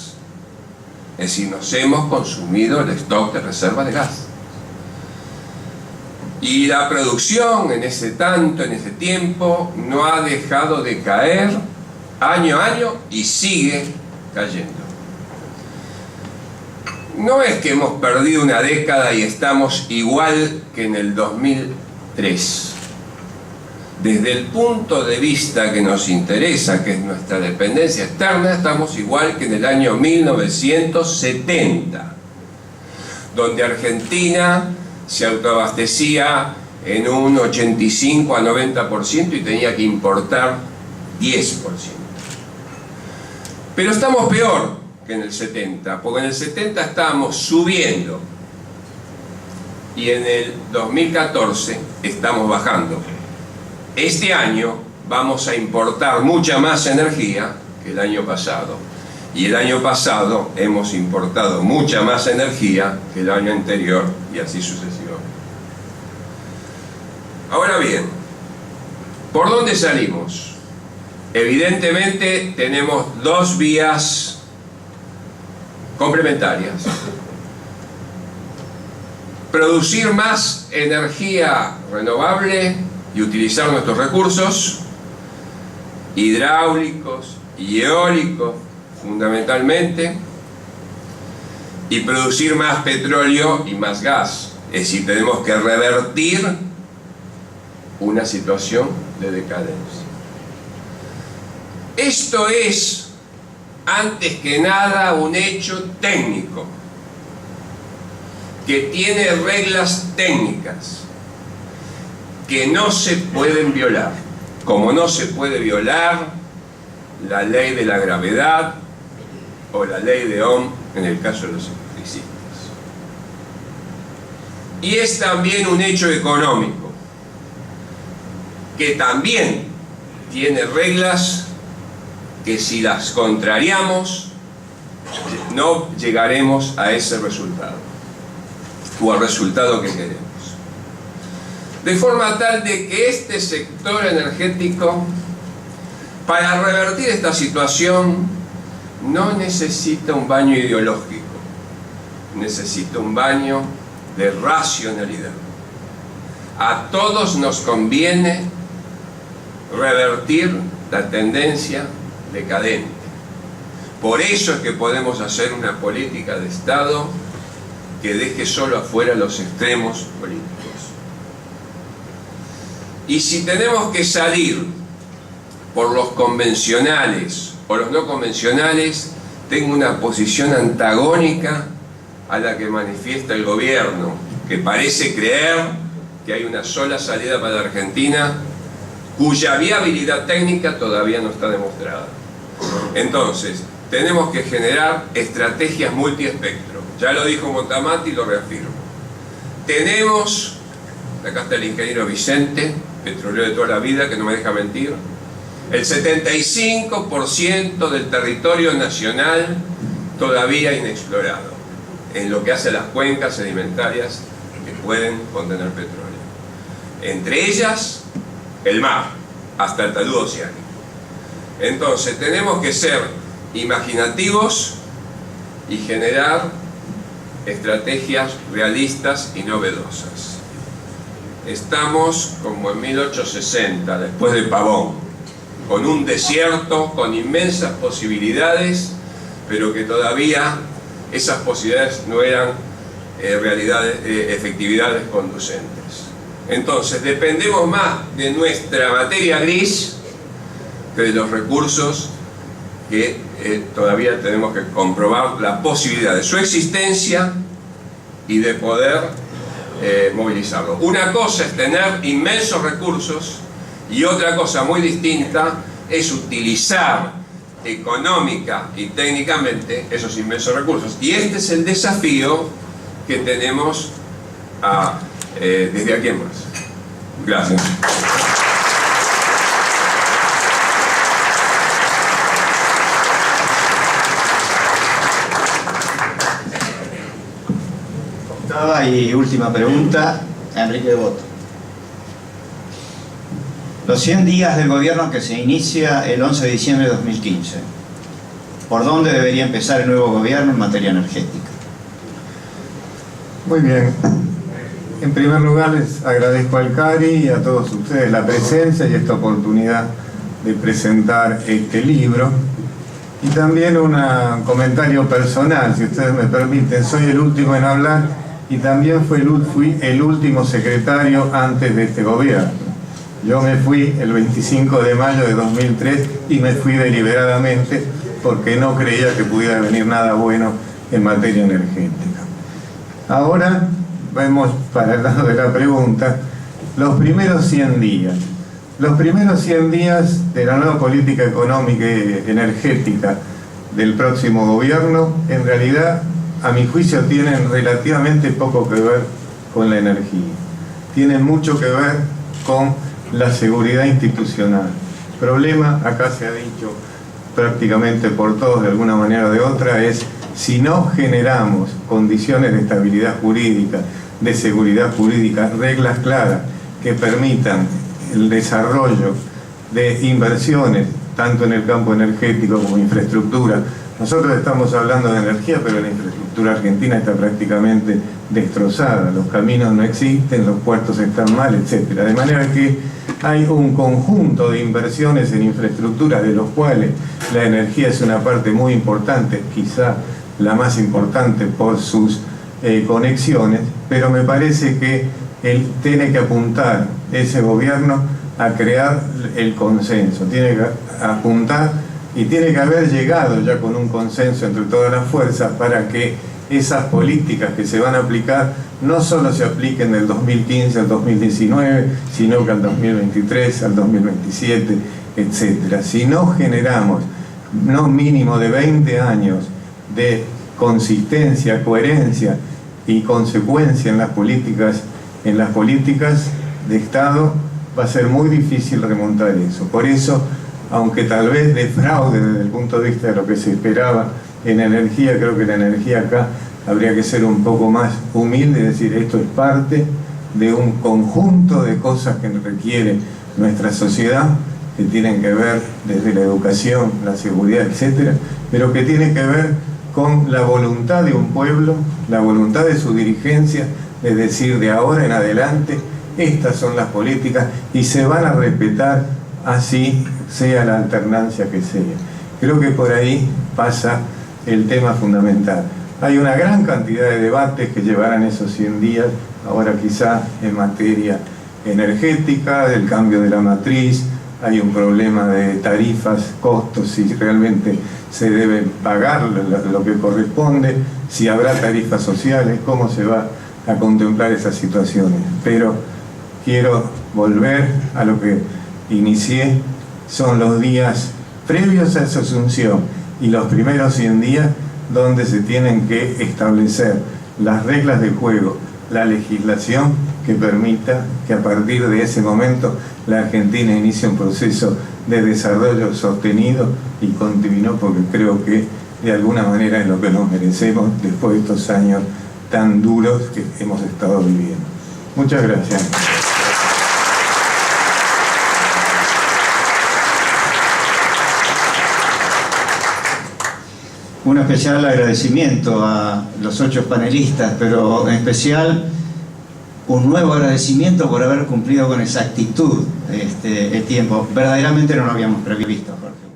Es decir, nos hemos consumido el stock de reservas de gas. Y la producción en ese tiempo no ha dejado de caer año a año y sigue cayendo. No es que hemos perdido una década y estamos igual que en el 2003. Desde el punto de vista que nos interesa, que es nuestra dependencia externa, estamos igual que en el año 1970, donde Argentina se autoabastecía en un 85 a 90% y tenía que importar 10%. Pero estamos peor que en el 70, porque en el 70 estábamos subiendo y en el 2014 estamos bajando. Este año vamos a importar mucha más energía que el año pasado. Y el año pasado hemos importado mucha más energía que el año anterior y así sucesivamente. Ahora bien, ¿por dónde salimos? Evidentemente tenemos dos vías complementarias. Producir más energía renovable y utilizar nuestros recursos hidráulicos y eólicos fundamentalmente, y producir más petróleo y más gas. Es decir, tenemos que revertir una situación de decadencia. Esto es, antes que nada, un hecho técnico que tiene reglas técnicas que no se pueden violar, como no se puede violar la ley de la gravedad o la ley de Ohm en el caso de los electricistas. Y es también un hecho económico que también tiene reglas que, si las contrariamos, no llegaremos a ese resultado o al resultado que queremos. de forma tal de que este sector energético, para revertir esta situación, no necesita un baño ideológico, necesita un baño de racionalidad. A todos nos conviene revertir la tendencia decadente. Por eso es que podemos hacer una política de Estado que deje solo afuera los extremos políticos. Y si tenemos que salir por los convencionales o los no convencionales, tengo una posición antagónica a la que manifiesta el gobierno, que parece creer que hay una sola salida para la Argentina, cuya viabilidad técnica todavía no está demostrada. Entonces, tenemos que generar estrategias multiespectro. Ya lo dijo Montamati y lo reafirmo. Tenemos, acá está el ingeniero Vicente, petrolero de toda la vida, que no me deja mentir, el 75% del territorio nacional todavía inexplorado, en lo que hace a las cuencas sedimentarias que pueden contener petróleo. Entre ellas, el mar, hasta el talud oceánico. Entonces, tenemos que ser imaginativos y generar estrategias realistas y novedosas. Estamos como en 1860, después de Pavón, con un desierto, con inmensas posibilidades, pero que todavía esas posibilidades no eran efectividades conducentes. Entonces, dependemos más de nuestra materia gris que de los recursos que todavía tenemos que comprobar la posibilidad de su existencia y de poder movilizarlo. Una cosa es tener inmensos recursos y otra cosa muy distinta es utilizar económica y técnicamente esos inmensos recursos. Y este es el desafío que tenemos desde aquí en más. Gracias. Octava y última pregunta, Enrique Boto. Los 100 días del gobierno que se inicia el 11 de diciembre de 2015. ¿Por dónde debería empezar el nuevo gobierno en materia energética? Muy bien. En primer lugar, les agradezco al CARI y a todos ustedes la presencia y esta oportunidad de presentar este libro. Y también un comentario personal, si ustedes me permiten. Soy el último en hablar y también fui el último secretario antes de este gobierno. Yo me fui el 25 de mayo de 2003 y me fui deliberadamente porque no creía que pudiera venir nada bueno en materia energética. Ahora vemos para el lado de la pregunta los primeros 100 días. Los primeros 100 días de la nueva política económica y energética del próximo gobierno, en realidad, a mi juicio, tienen relativamente poco que ver con la energía. Tienen mucho que ver con la seguridad institucional. El problema, acá se ha dicho prácticamente por todos de alguna manera o de otra, es si no generamos condiciones de estabilidad jurídica, de seguridad jurídica, reglas claras que permitan el desarrollo de inversiones, tanto en el campo energético como infraestructura. Nosotros estamos hablando de energía, pero la infraestructura argentina está prácticamente destrozada. Los caminos no existen, los puertos están mal, etc. De manera que hay un conjunto de inversiones en infraestructura, de los cuales la energía es una parte muy importante, quizá la más importante por sus conexiones, pero me parece que él tiene que apuntar, ese gobierno, a crear el consenso, tiene que apuntar y tiene que haber llegado ya con un consenso entre todas las fuerzas para que esas políticas que se van a aplicar no solo se apliquen del 2015 al 2019, sino que al 2023, al 2027, etc. Si no generamos no mínimo de 20 años de consistencia, coherencia y consecuencia en las políticas de Estado, va a ser muy difícil remontar eso. Por eso, aunque tal vez defraude desde el punto de vista de lo que se esperaba en energía, creo que la energía acá habría que ser un poco más humilde y decir esto es parte de un conjunto de cosas que requiere nuestra sociedad, que tienen que ver desde la educación, la seguridad, etcétera, pero que tiene que ver con la voluntad de un pueblo, la voluntad de su dirigencia, es decir, de ahora en adelante, estas son las políticas y se van a respetar así sea la alternancia que sea. Creo que por ahí pasa el tema fundamental. Hay una gran cantidad de debates que llevarán esos 100 días, ahora quizá en materia energética, del cambio de la matriz, hay un problema de tarifas, costos, si realmente se debe pagar lo que corresponde, si habrá tarifas sociales, cómo se va a contemplar esas situaciones. Pero quiero volver a lo que inicié, son los días previos a esa asunción y los primeros 100 días donde se tienen que establecer las reglas del juego, la legislación que permita que a partir de ese momento la Argentina inicie un proceso de desarrollo sostenido y continuo, porque creo que de alguna manera es lo que nos merecemos después de estos años tan duros que hemos estado viviendo. Muchas gracias. Un especial agradecimiento a los 8 panelistas, pero en especial un nuevo agradecimiento por haber cumplido con exactitud el tiempo. Verdaderamente no lo habíamos previsto, Jorge.